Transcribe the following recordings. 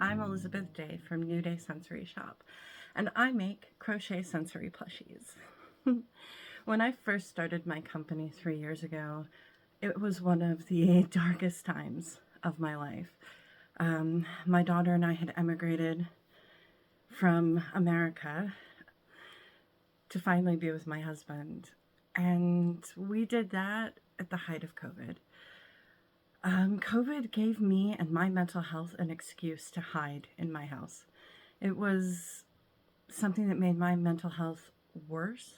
I'm Elizabeth Day from New Day Sensory Shop, and I make crochet sensory plushies. When I first started my company 3 years ago, it was one of the darkest times of my life. My daughter and I had emigrated from America to finally be with my husband, and we did that at the height of COVID. COVID gave me and my mental health an excuse to hide in my house. It was something that made my mental health worse,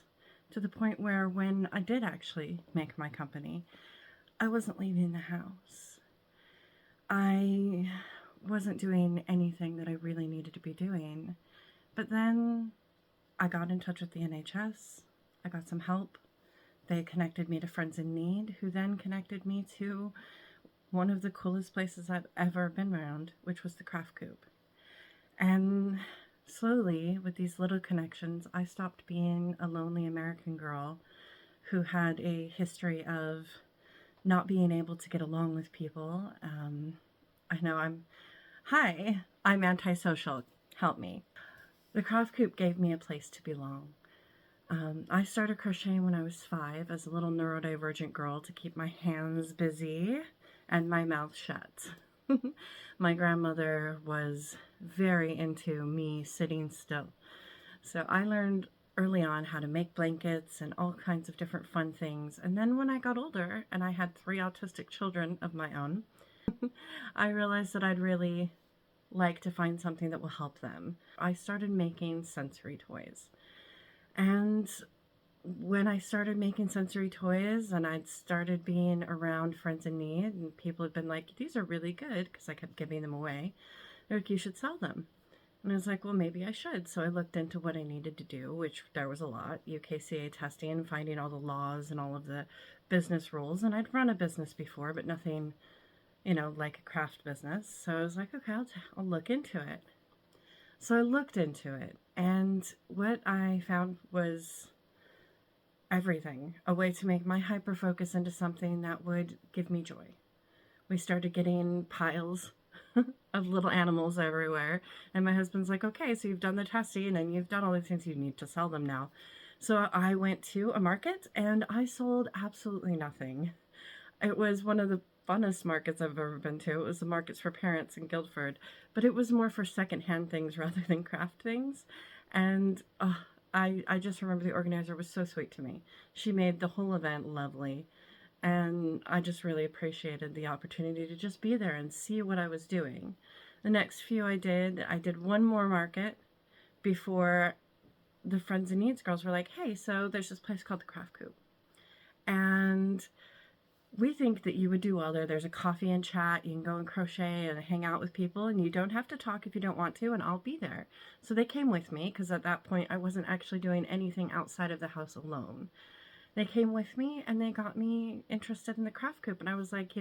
to the point where when I did actually make my company, I wasn't leaving the house. I wasn't doing anything that I really needed to be doing. But then I got in touch with the NHS. I got some help. They connected me to Friends in Need, who then connected me to one of the coolest places I've ever been around, which was the Craft Coop. And slowly, with these little connections, I stopped being a lonely American girl who had a history of not being able to get along with people. I'm antisocial. Help me. The Craft Coop gave me a place to belong. I started crocheting when I was 5 as a little neurodivergent girl to keep my hands busy and my mouth shut. My grandmother was very into me sitting still. So I learned early on how to make blankets and all kinds of different fun things. And then when I got older and I had 3 autistic children of my own, I realized that I'd really like to find something that will help them. I started making sensory toys. And when I started making sensory toys and I'd started being around Friends in Need, and people had been like, these are really good, because I kept giving them away. They're like, you should sell them. And I was like, well, maybe I should. So I looked into what I needed to do, which there was a lot. UKCA testing, finding all the laws and all of the business rules. And I'd run a business before, but nothing, like a craft business. So I was like, okay, I'll look into it. So I looked into it. And what I found was everything, a way to make my hyper-focus into something that would give me joy. We started getting piles of little animals everywhere, and my husband's like, okay, so you've done the testing and you've done all these things, you need to sell them now. So I went to a market and I sold absolutely nothing. It was one of the funnest markets I've ever been to. It was the Markets for Parents in Guildford, but it was more for secondhand things rather than craft things. And I just remember the organizer was so sweet to me. She made the whole event lovely, and I just really appreciated the opportunity to just be there and see what I was doing. The next few I did one more market before the Friends in Needs girls were like, hey, so there's this place called the Craft Coop, and we think that you would do well there. There's a coffee and chat. You can go and crochet and hang out with people, and you don't have to talk if you don't want to, and I'll be there. So they came with me, because at that point I wasn't actually doing anything outside of the house alone. They came with me and they got me interested in the Craft Coop, and I was like,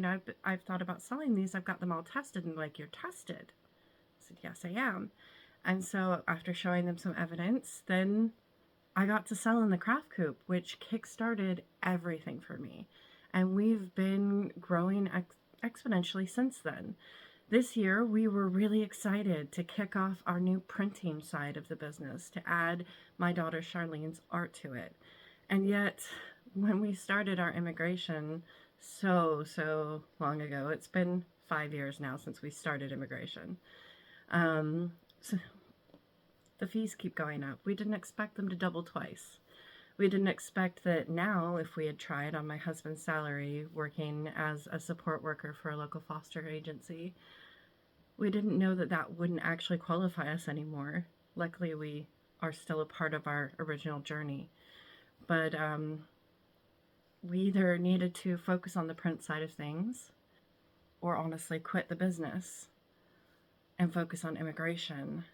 I've thought about selling these. I've got them all tested. And like, you're tested? I said, yes, I am. And so after showing them some evidence, then I got to sell in the Craft Coop, which kickstarted everything for me. And we've been growing exponentially since then. This year, we were really excited to kick off our new printing side of the business, to add my daughter Charlene's art to it. And yet, when we started our immigration so long ago, it's been 5 years now since we started immigration, so the fees keep going up. We didn't expect them to double twice. We didn't expect that now, if we had tried on my husband's salary working as a support worker for a local foster agency, we didn't know that that wouldn't actually qualify us anymore. Luckily, we are still a part of our original journey. But we either needed to focus on the print side of things, or honestly quit the business and focus on immigration.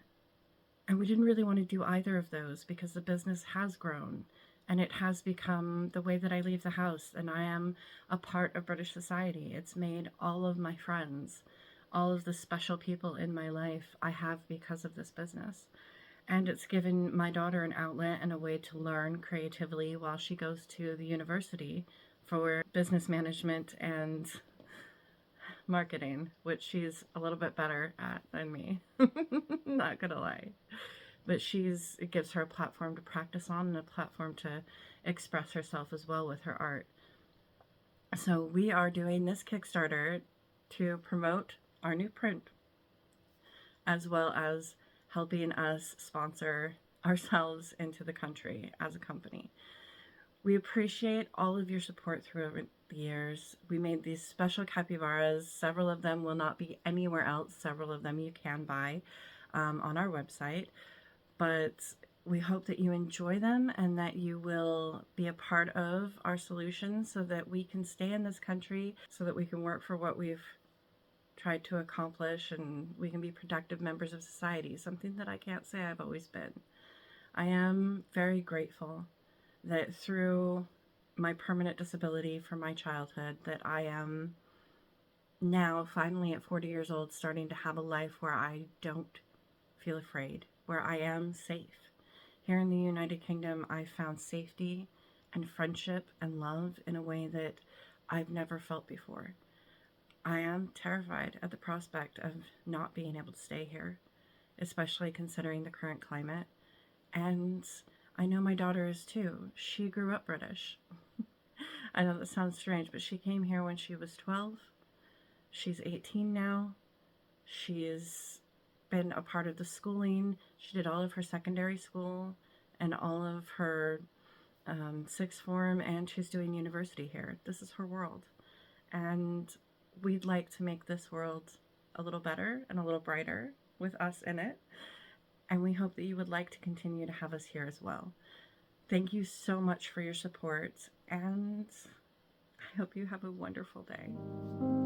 And we didn't really want to do either of those, because the business has grown. And it has become the way that I leave the house, and I am a part of British society. It's made all of my friends, all of the special people in my life I have because of this business. And it's given my daughter an outlet and a way to learn creatively while she goes to the university for business management and marketing, which she's a little bit better at than me. Not gonna lie. But it gives her a platform to practice on and a platform to express herself as well with her art. So we are doing this Kickstarter to promote our new print, as well as helping us sponsor ourselves into the country as a company. We appreciate all of your support throughout the years. We made these special capybaras. Several of them will not be anywhere else. Several of them you can buy on our website. But we hope that you enjoy them and that you will be a part of our solution so that we can stay in this country, so that we can work for what we've tried to accomplish, and we can be productive members of society, something that I can't say I've always been. I am very grateful that through my permanent disability from my childhood, that I am now finally at 40 years old starting to have a life where I don't feel afraid, where I am safe. Here in the United Kingdom, I found safety and friendship and love in a way that I've never felt before. I am terrified at the prospect of not being able to stay here, especially considering the current climate. And I know my daughter is too. She grew up British. I know that sounds strange, but she came here when she was 12. She's 18 now. She's been a part of the schooling. She did all of her secondary school and all of her sixth form, and she's doing university here. This is her world. And we'd like to make this world a little better and a little brighter with us in it. And we hope that you would like to continue to have us here as well. Thank you so much for your support, and I hope you have a wonderful day.